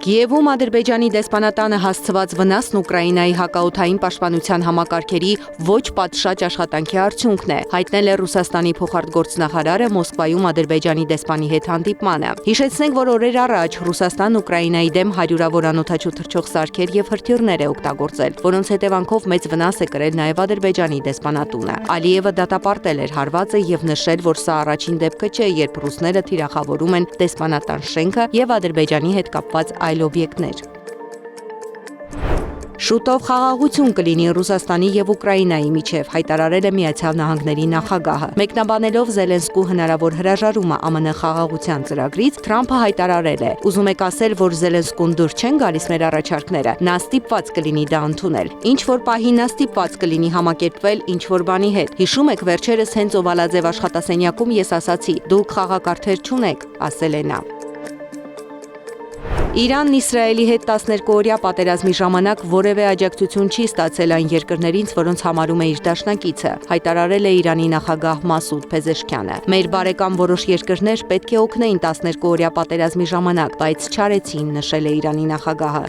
Կիևում Ադրբեջանի դեսպանատանը հասցված վնասն Ուկրաինայի հակաօդային պաշտպանության համակարգերի ոչ պատշաճ աշխատանքի արդյունքն է, հայտնել է Ռուսաստանի փոխարտգործնախարարը Մոսկվայում Ադրբեջանի դեսպանի հետ հանդիպմանը։ Հիշեցնենք, որ օրեր առաջ Ռուսաստանն Ուկրաինայի դեմ հարյուրավոր անօդաչու թռչող սարքեր եւ հրթիռներ է օգտագործել, որոնց հետևանքով մեծ վնաս է կրել նաեւ Ադրբեջանի դեսպանատունը։ Ալիևը դատապարտել էր հարվածը եւ նշել, որ սա առաջին դեպքը չէ, երբ ռուսները թիրախավորում են դեսպանատան շենքը եւ Ադրբեջանի հետ կապված այլ օբյեկտներ։ Շուտով խաղաղություն կլինի Ռուսաստանի եւ Ուկրաինայի միջև, հայտարարել է Միացյալ Նահանգների նախագահը։ Մեկնաբանելով Զելենսկու հնարավոր հրաժարումը ԱՄՆ խաղաղության ծրագրից, Թրամփը հայտարարել է. «Ուզում եք ասել, որ Զելենսկուն դուր չեն գալիս մեր առաջարկները, նա ստիպված կլինի դա ընդունել։ Ինչ որ պահի նա ստիպված կլինի համակերպվել ինչ որ բանի հետ։ Հիշում եք, վերջերս հենց Օվալաձև աշխատասենյակում ես ասացի. դուք խաղակարգեր չունեք», ասել է նա։ Իրանն Իսրայելի հետ 12-օրյա պատերազմի ժամանակ որևէ աջակցություն չի ստացել այն երկրներից, որոնց համարում է իր դաշնակիցը, հայտարարել է Իրանի նախագահ Մասուդ Փեզեշքյանը։ Մեր բարեկամ որոշ երկրներ պետք է օգնեին 12-օրյա պատերազմի ժամանակ, բայց չարեցին, նշել է Իրանի նախագահը։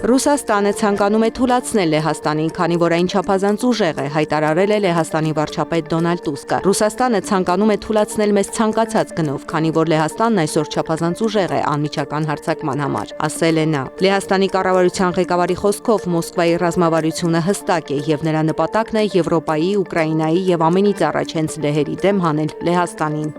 Ռուսաստանը ցանկանում է թուլացնել Լեհաստանին, քանի որ այն չափազանց ուժեղ է, հայտարարել է Լեհաստանի վարչապետ Դոնալդ Տուսկը։ Ռուսաստանը ցանկանում է թուլացնել մեզ ցանկացած գնով, քանի որ Լեհաստանն այսօր չափազանց ուժեղ է անմիջական հարձակման համար, ասել է նա։ Լեհաստանի կառավարության ղեկավարի խոսքով Մոսկվայի ռազմավարությունը հստակ է եւ նրա նպատակն է Եվրոպայի, Ուկրաինայի եւ ամենից առաջ հենց լեհերի դեմ հանել Լեհաստանին։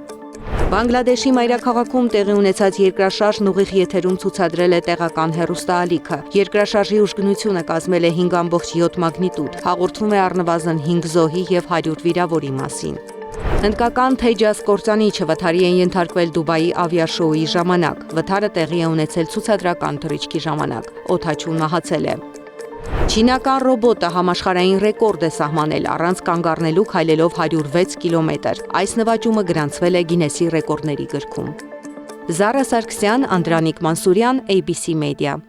Բանգլադեշի մայրաքաղաքում տեղի ունեցած երկրաշարժն ուղիղ եթերում ցուցադրել է տեղական հեռուստաալիքը։ Երկրաշարժի ուժգնությունը կազմել է 5.7 մագնիտուդ, հաղորդվում է առնվազն 5 զոհի եւ 100 վիրավորի մասին։ Հնդկական Թեջաս կործանիչը վթարի են ենթարկվել Դուբայի ավիաշոուի ժամանակ։ Վթարը տեղի է ունեցել ցուցադրական թռիչքի ժամանակ։ Օդաչուն մահացել է։ Չինական ռոբոտը համաշխարհային ռեկորդ է սահմանել առանց կանգ առնելու քայլելով 106 կիլոմետր։ Այս նվաճումը գրանցվել է Գինեսի ռեկորդների գրքում։ Զարա Սարգսյան, Անդրանիկ Մանսուրյան, ABC Media։